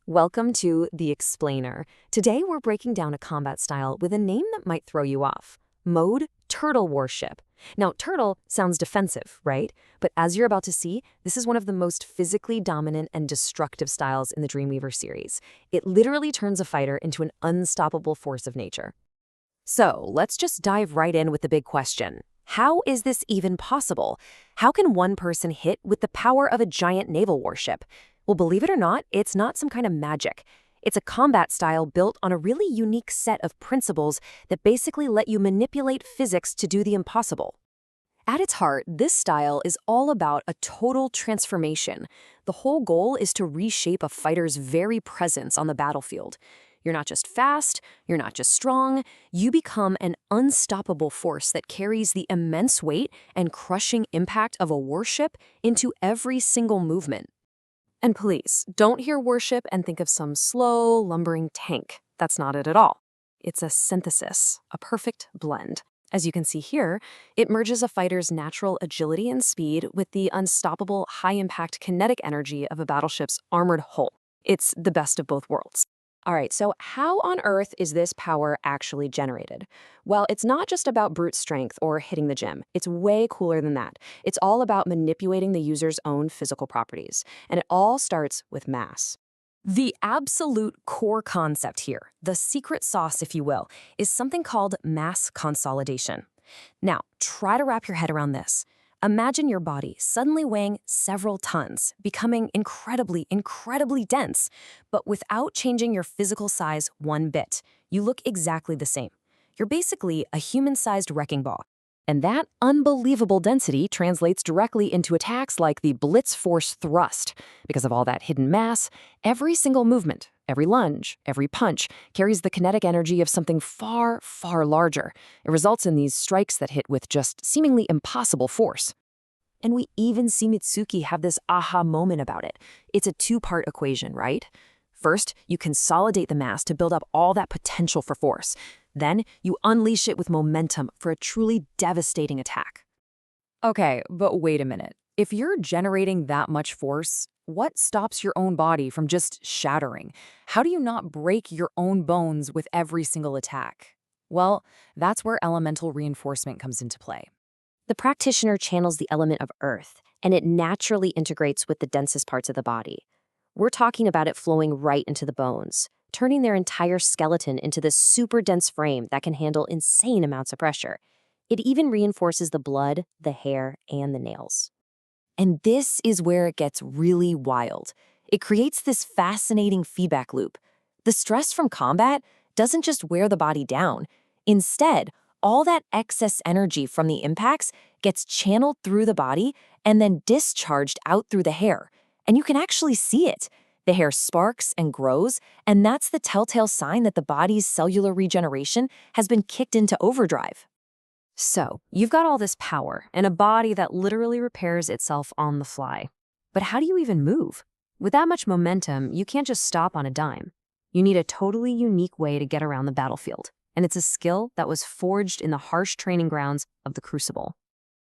Welcome to The Explainer. Today we're breaking down a combat style with a name that might throw you off. Mode Turtle Warship. Now, turtle sounds defensive, right? But as you're about to see, this is one of the most physically dominant and destructive styles in the Dreamweaver series. It literally turns a fighter into an unstoppable force of nature. So, let's just dive right in with the big question. How is this even possible? How can one person hit with the power of a giant naval warship? Well, believe it or not, it's not some kind of magic. It's a combat style built on a really unique set of principles that basically let you manipulate physics to do the impossible. At its heart, this style is all about a total transformation. The whole goal is to reshape a fighter's very presence on the battlefield. You're not just fast, you're not just strong, you become an unstoppable force that carries the immense weight and crushing impact of a warship into every single movement. And please, don't hear warship and think of some slow, lumbering tank. That's not it at all. It's a synthesis, a perfect blend. As you can see here, it merges a fighter's natural agility and speed with the unstoppable, high-impact kinetic energy of a battleship's armored hull. It's the best of both worlds. All right, so how on earth is this power actually generated? Well, it's not just about brute strength or hitting the gym. It's way cooler than that. It's all about manipulating the user's own physical properties. And it all starts with mass. The absolute core concept here, the secret sauce, if you will, is something called mass consolidation. Now, try to wrap your head around this. Imagine your body suddenly weighing several tons, becoming incredibly dense, but without changing your physical size one bit. You look exactly the same. You're basically a human-sized wrecking ball. And that unbelievable density translates directly into attacks like the Blitz Force Thrust. Because of all that hidden mass, every single movement, every lunge, every punch carries the kinetic energy of something far, far larger. It results in these strikes that hit with just seemingly impossible force. And we even see Mitsuki have this aha moment about it. It's a two-part equation, right? First, you consolidate the mass to build up all that potential for force. Then, you unleash it with momentum for a truly devastating attack. Okay, but wait a minute. If you're generating that much force, what stops your own body from just shattering? How do you not break your own bones with every single attack? Well, that's where elemental reinforcement comes into play. The practitioner channels the element of earth, and it naturally integrates with the densest parts of the body. We're talking about it flowing right into the bones, turning their entire skeleton into this super dense frame that can handle insane amounts of pressure. It even reinforces the blood, the hair, and the nails. And this is where it gets really wild. It creates this fascinating feedback loop. The stress from combat doesn't just wear the body down. Instead, all that excess energy from the impacts gets channeled through the body and then discharged out through the hair. And you can actually see it. The hair sparks and grows, and that's the telltale sign that the body's cellular regeneration has been kicked into overdrive. So, you've got all this power and a body that literally repairs itself on the fly. But how do you even move? With that much momentum, you can't just stop on a dime. You need a totally unique way to get around the battlefield. And it's a skill that was forged in the harsh training grounds of the Crucible.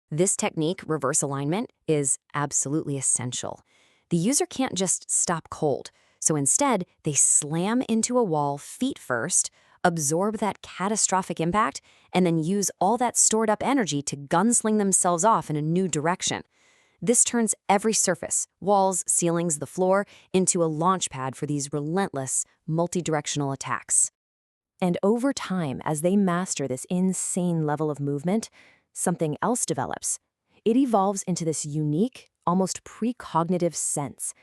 This technique, reverse alignment, is absolutely essential. The user can't just stop cold, so instead, they slam into a wall feet first, absorb that catastrophic impact, and then use all that stored up energy to gunsling themselves off in a new direction. This turns every surface, walls, ceilings, the floor, into a launch pad for these relentless, multi-directional attacks. And over time, as they master this insane level of movement, something else develops. It evolves into this unique, almost precognitive sense.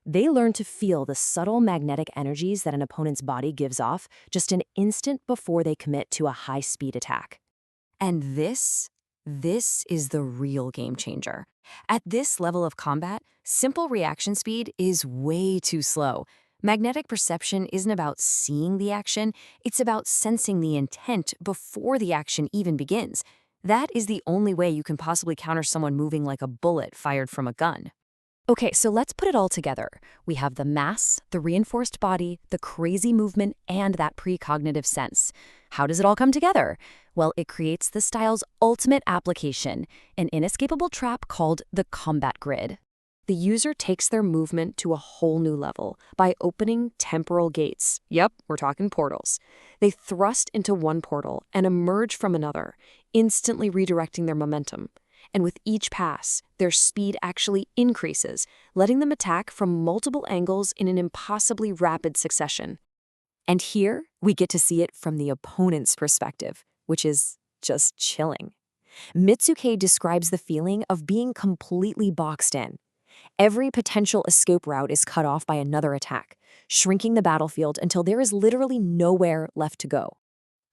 They learn to feel the subtle magnetic energies that an opponent's body gives off just an instant before they commit to a high-speed attack. And this is the real game changer. At this level of combat, simple reaction speed is way too slow. Magnetic perception isn't about seeing the action, it's about sensing the intent before the action even begins. That is the only way you can possibly counter someone moving like a bullet fired from a gun. Okay, so let's put it all together. We have the mass, the reinforced body, the crazy movement, and that precognitive sense. How does it all come together? Well, it creates the style's ultimate application, an inescapable trap called the combat grid. The user takes their movement to a whole new level by opening temporal gates. Yep, we're talking portals. They thrust into one portal and emerge from another, instantly redirecting their momentum. And with each pass, their speed actually increases, letting them attack from multiple angles in an impossibly rapid succession. And here, we get to see it from the opponent's perspective, which is just chilling. Mitsuke describes the feeling of being completely boxed in. Every potential escape route is cut off by another attack, shrinking the battlefield until there is literally nowhere left to go.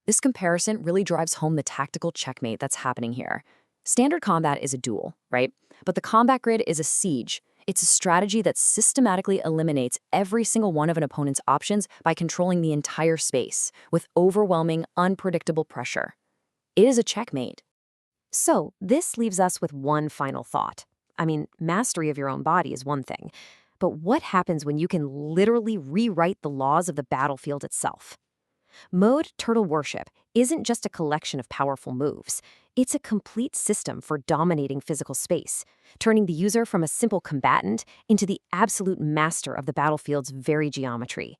This comparison really drives home the tactical checkmate that's happening here. Standard combat is a duel, right? But the combat grid is a siege. It's a strategy that systematically eliminates every single one of an opponent's options by controlling the entire space with overwhelming, unpredictable pressure. It is a checkmate. So, this leaves us with one final thought. I mean, mastery of your own body is one thing, but what happens when you can literally rewrite the laws of the battlefield itself? Mode Turtle Warship isn't just a collection of powerful moves. It's a complete system for dominating physical space, turning the user from a simple combatant into the absolute master of the battlefield's very geometry.